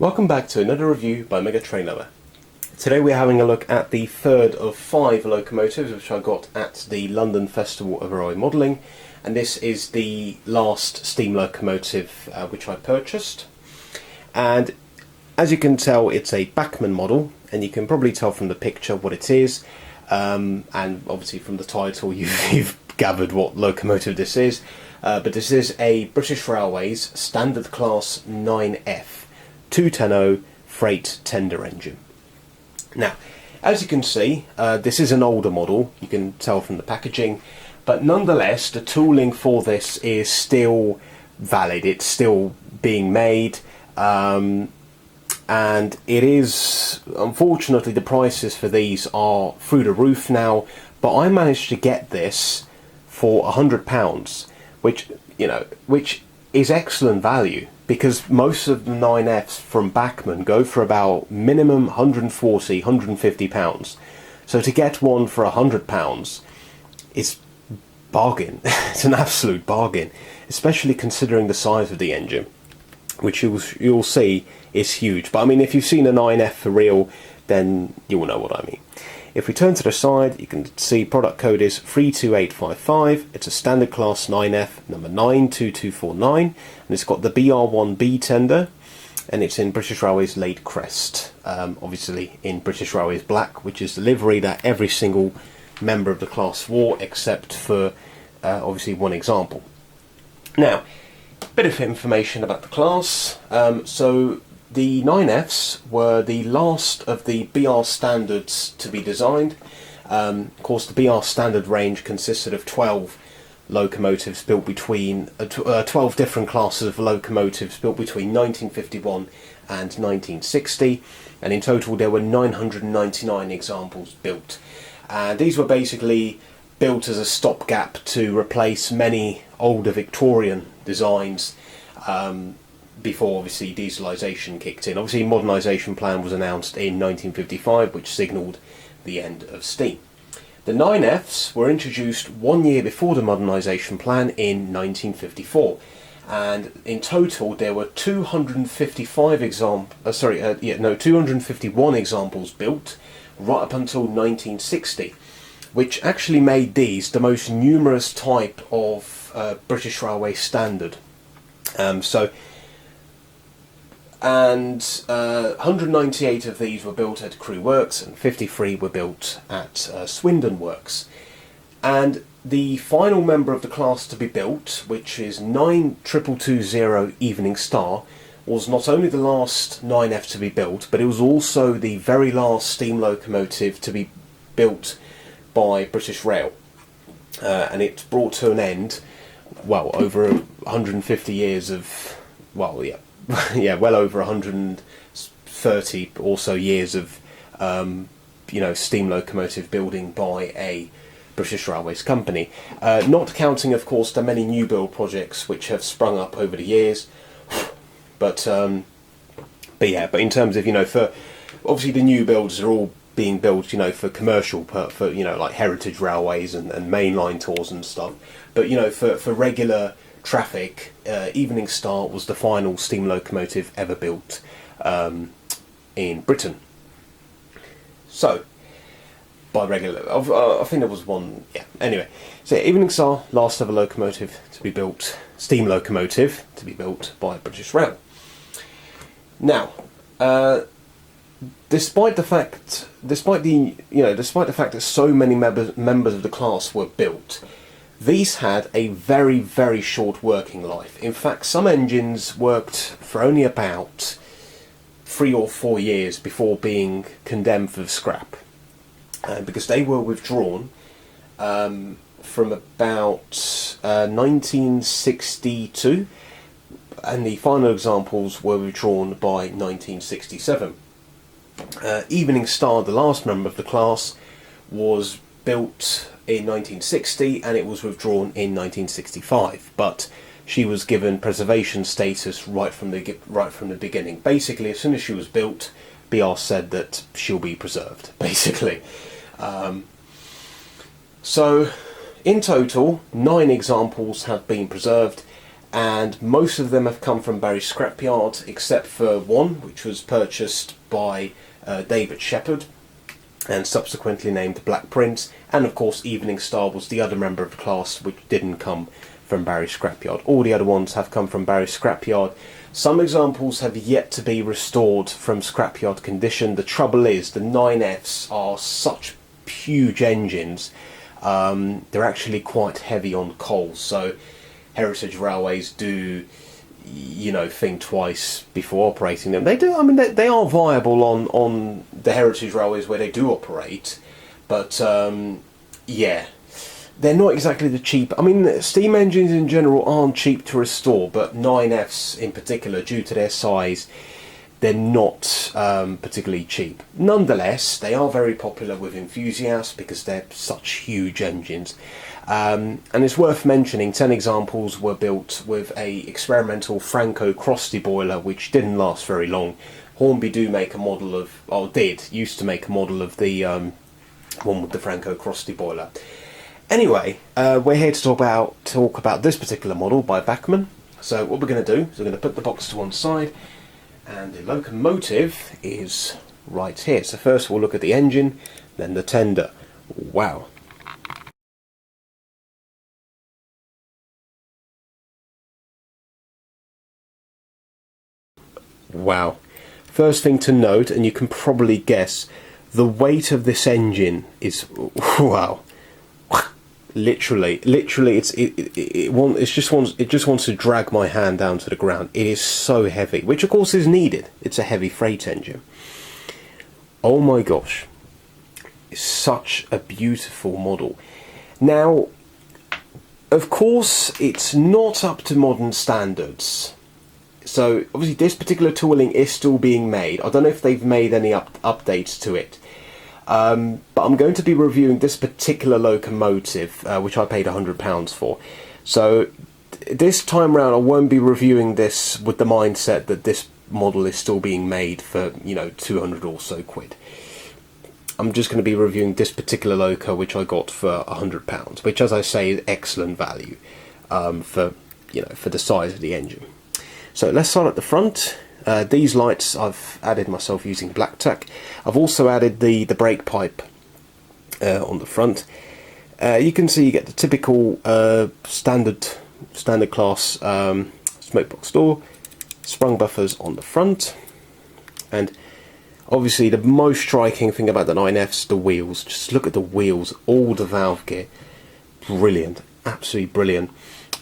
Welcome back to another review by Mega Train Lover. Today we're having a look at the third of 5 locomotives which I got at the London Festival of Railway Modelling, and this is the last steam locomotive which I purchased. And as you can tell, it's a Bachmann model, and you can probably tell from the picture what it is, and obviously from the title you've gathered what locomotive this is. But this is a British Railways Standard Class 9F 210 freight tender engine. Now, as you can see, this is an older model, you can tell from the packaging, but nonetheless the tooling for this is still valid, it's still being made, and it is, unfortunately the prices for these are through the roof now, but I managed to get this for £100, which is excellent value, because most of the 9Fs from Bachmann go for about minimum £140, £150. So to get one for £100 is bargain. It's an absolute bargain, especially considering the size of the engine, which you'll see is huge. But I mean, if you've seen a 9F for real, then you will know what I mean. If we turn to the side, you can see product code is 32855. It's a standard class 9F, number 92249, and it's got the BR1B tender, and it's in British Railways laid crest. Obviously in British Railways black, which is the livery that every single member of the class wore, except for obviously one example. Now, bit of information about the class. So the 9Fs were the last of the BR standards to be designed. Of course, the BR standard range consisted of 12 locomotives built between 12 different classes of locomotives built between 1951 and 1960, and in total there were 999 examples built. These were basically built as a stopgap to replace many older Victorian designs, before obviously dieselisation kicked in. Obviously, modernisation plan was announced in 1955, which signalled the end of steam. The 9Fs were introduced 1 year before the modernisation plan in 1954, and in total there were 251 examples built right up until 1960, which actually made these the most numerous type of British Railway standard. 198 of these were built at Crewe Works and 53 were built at Swindon Works. And the final member of the class to be built, which is 9220 Evening Star, was not only the last 9F to be built, but it was also the very last steam locomotive to be built by British Rail. And it brought to an end, well, over 150 years of, well, yeah, well over 130 or so years of steam locomotive building by a British Railways company, not counting of course the many new build projects which have sprung up over the years, but in terms of for obviously the new builds are all being built for commercial, for like heritage railways and mainline tours and stuff, but for regular traffic, Evening Star was the final steam locomotive ever built in Britain. So, by regular, I think there was one, yeah, anyway. So Evening Star, last ever locomotive to be built, steam locomotive to be built by British Rail. Now, despite the fact that so many members of the class were built, these had a very, very short working life. In fact, some engines worked for only about 3 or 4 years before being condemned for scrap, because they were withdrawn from about 1962, and the final examples were withdrawn by 1967. Evening Star, the last member of the class, was built in 1960 and it was withdrawn in 1965, but she was given preservation status right from the beginning. Basically, as soon as she was built, BR said that she'll be preserved, basically. So in total 9 examples have been preserved, and most of them have come from Barry Scrapyard, except for one, which was purchased by David Shepherd, and subsequently named Black Prince, and of course Evening Star was the other member of the class which didn't come from Barry Scrapyard. All the other ones have come from Barry Scrapyard. Some examples have yet to be restored from scrapyard condition. The trouble is, the 9Fs are such huge engines, they're actually quite heavy on coal, so Heritage Railways do, you know, think twice before operating them. They do, I mean, they are viable on the Heritage Railways where they do operate, but yeah, they're not exactly the cheap. I mean, steam engines in general aren't cheap to restore, but 9Fs in particular, due to their size, they're not particularly cheap. Nonetheless, they are very popular with enthusiasts because they're such huge engines. And it's worth mentioning 10 examples were built with a experimental Franco Crosty boiler, which didn't last very long. Hornby do make a model of, or used to make a model of the one with the Franco Crosty boiler. Anyway, we're here to talk about this particular model by Bachmann. So what we're going to do is we're going to put the box to one side, and the locomotive is right here. So first we'll look at the engine, then the tender. Wow. Wow. First thing to note, and you can probably guess, the weight of this engine is, wow. Literally, it just wants to drag my hand down to the ground. It is so heavy, which of course is needed. It's a heavy freight engine. Oh my gosh, it's such a beautiful model. Now, of course, it's not up to modern standards. So obviously, this particular tooling is still being made. I don't know if they've made any updates to it. But I'm going to be reviewing this particular locomotive, which I paid £100 for. So this time round I won't be reviewing this with the mindset that this model is still being made for, you know, 200 or so quid. I'm just going to be reviewing this particular loco, which I got for £100, which, as I say, is excellent value for, you know, for the size of the engine. So let's start at the front. These lights I've added myself using black tack. I've also added the brake pipe on the front. You can see you get the typical standard class smoke box door, sprung buffers on the front, and obviously the most striking thing about the 9Fs, the wheels. Just look at the wheels, all the valve gear, brilliant, absolutely brilliant.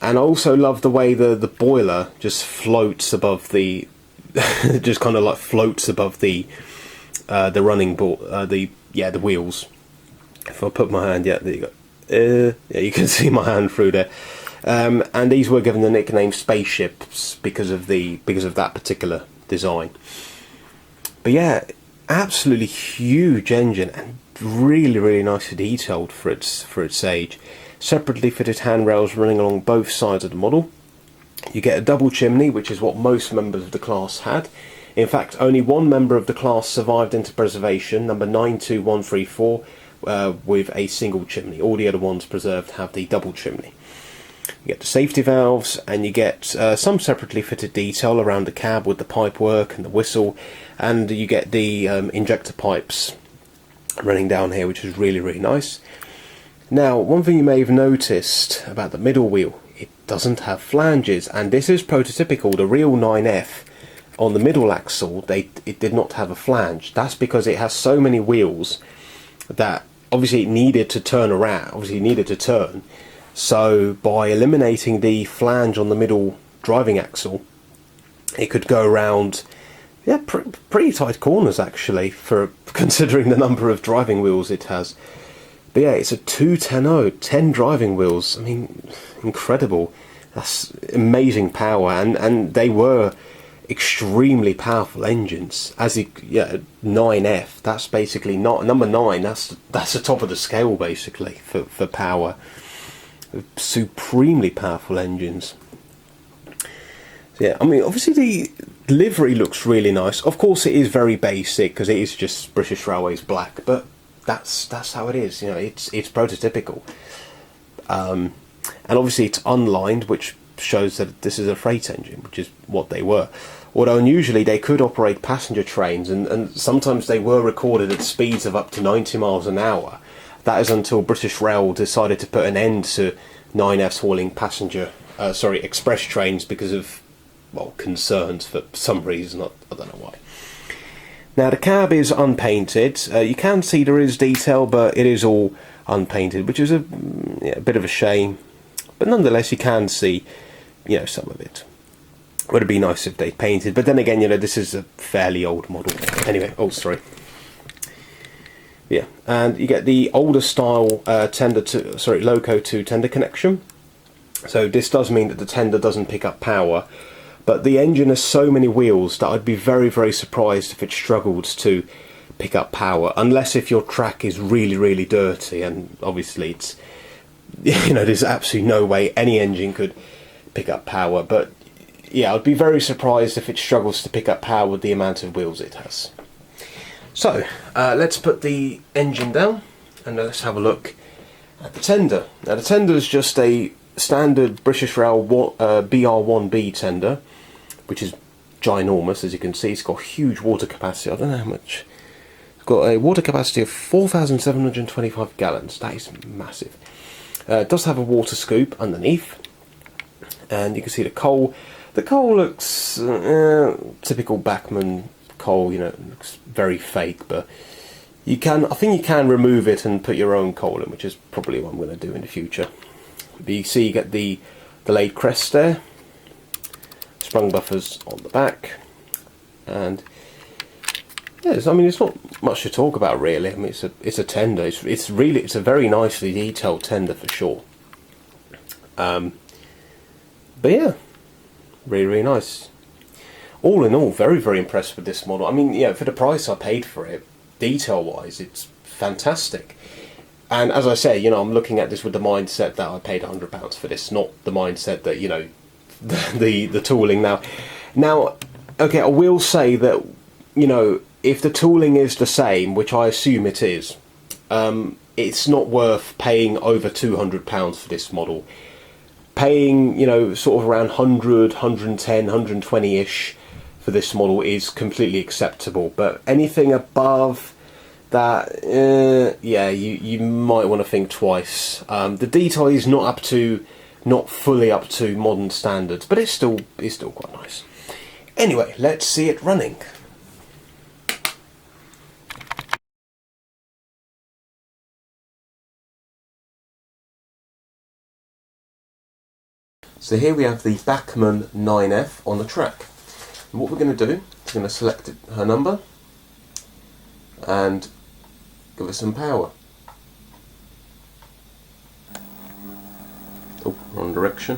And I also love the way the boiler just floats above the just kind of like floats above the running board, the wheels. If I put my hand, there you go. Yeah, you can see my hand through there. And these were given the nickname spaceships because of that particular design. But yeah, absolutely huge engine and really nicely detailed for its age. Separately fitted handrails running along both sides of the model. You get a double chimney, which is what most members of the class had. In fact, only one member of the class survived into preservation, number 92134, with a single chimney. All the other ones preserved have the double chimney. You get the safety valves, and you get some separately fitted detail around the cab with the pipework and the whistle, and you get the injector pipes running down here, which is really nice. Now, one thing you may have noticed about the middle wheel, it doesn't have flanges, and this is prototypical. The real 9F on the middle axle, it did not have a flange. That's because it has so many wheels that obviously it needed to turn around, so by eliminating the flange on the middle driving axle, it could go around, yeah, pretty tight corners actually, for considering the number of driving wheels it has. But yeah, it's a 210, 10 driving wheels. I mean, incredible. That's amazing power, and they were extremely powerful engines. As 9F, that's basically not number 9. That's the top of the scale basically for power. Supremely powerful engines. So yeah, I mean, obviously the livery looks really nice. Of course, it is very basic because it is just British Railways black, but that's how it is. You know, it's prototypical. And obviously it's unlined, which shows that this is a freight engine, which is what they were. Although unusually they could operate passenger trains, and sometimes they were recorded at speeds of up to 90 miles an hour. That is until British Rail decided to put an end to 9Fs hauling express trains because of, well, concerns for some reason. I don't know why. Now the cab is unpainted. You can see there is detail, but it is all unpainted, which is a bit of a shame. But nonetheless, you can see, some of it. Would have been nice if they painted, but then again, this is a fairly old model. Anyway, yeah, and you get the older style loco to tender connection. So this does mean that the tender doesn't pick up power, but the engine has so many wheels that I'd be very, very surprised if it struggled to pick up power, unless if your track is really, really dirty, and obviously it's, there's absolutely no way any engine could pick up power. But yeah, I'd be very surprised if it struggles to pick up power with the amount of wheels it has. So, let's put the engine down and let's have a look at the tender. Now the tender is just a standard British Rail BR1B tender, which is ginormous, as you can see. It's got huge water capacity. I don't know how much. It's got a water capacity of 4,725 gallons. That is massive. It does have a water scoop underneath, and you can see the coal. The coal looks typical Bachmann coal, it looks very fake, but I think you can remove it and put your own coal in, which is probably what I'm going to do in the future. But you see you get the delayed crest there, sprung buffers on the back, and yes, it's not much to talk about really. It's a tender. It's a very nicely detailed tender for sure. But yeah, really, really nice. All in all, very, very impressed with this model. For the price I paid for it, detail-wise, it's fantastic. And as I say, I'm looking at this with the mindset that I paid £100 for this, not the mindset that, the tooling. Now, okay, I will say that, if the tooling is the same, which I assume it is, it's not worth paying over £200 for this model. Paying, sort of around 100, 110, 120-ish for this model is completely acceptable. But anything above that, you might want to think twice. The detail is not fully up to modern standards, but it's still quite nice. Anyway, let's see it running. So here we have the Bachmann 9F on the track. And what we're going to do is going to select her number and give her some power. Oh, wrong direction.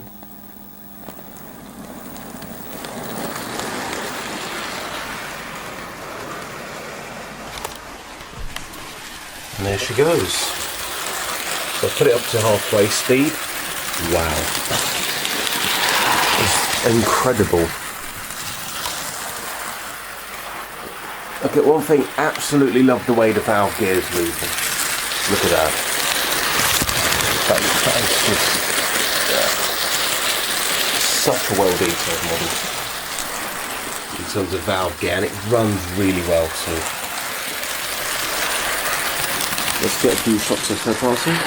And there she goes. So put it up to halfway speed. Wow. It's incredible. Okay, one thing, absolutely love the way the valve gears move. Look at that. That is just such a well detailed model in terms of valve gear, and it runs really well too. Let's get a few shots of her passing.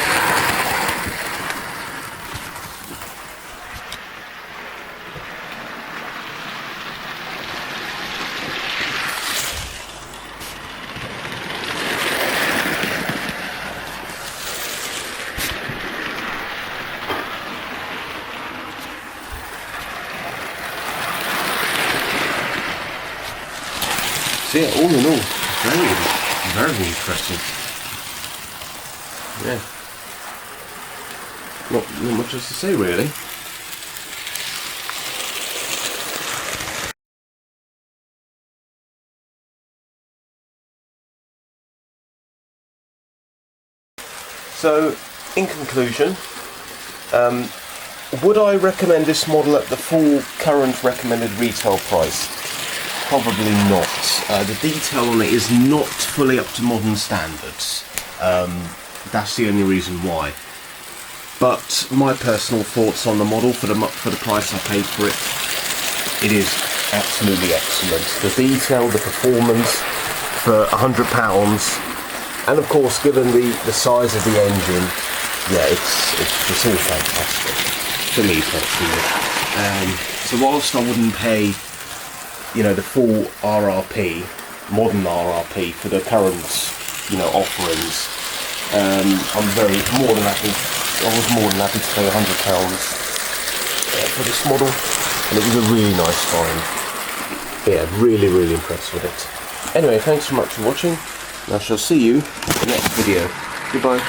So yeah, all in all, very, very impressive. Yeah. Not much else to say really. So, in conclusion, would I recommend this model at the full current recommended retail price? Probably not. The detail on it is not fully up to modern standards. That's the only reason why. but my personal thoughts on the model for the price I paid for it, it is absolutely excellent. The detail, the performance for £100, and of course given the size of the engine, yeah, it's all fantastic for me personally. So whilst I wouldn't pay, you know, the full RRP, modern RRP for the current, you know, offerings, I'm more than happy. I was more than happy to pay £100 for this model, and it was a really nice find. Yeah, really impressed with it. Anyway, thanks so much for watching, and I shall see you in the next video. Goodbye.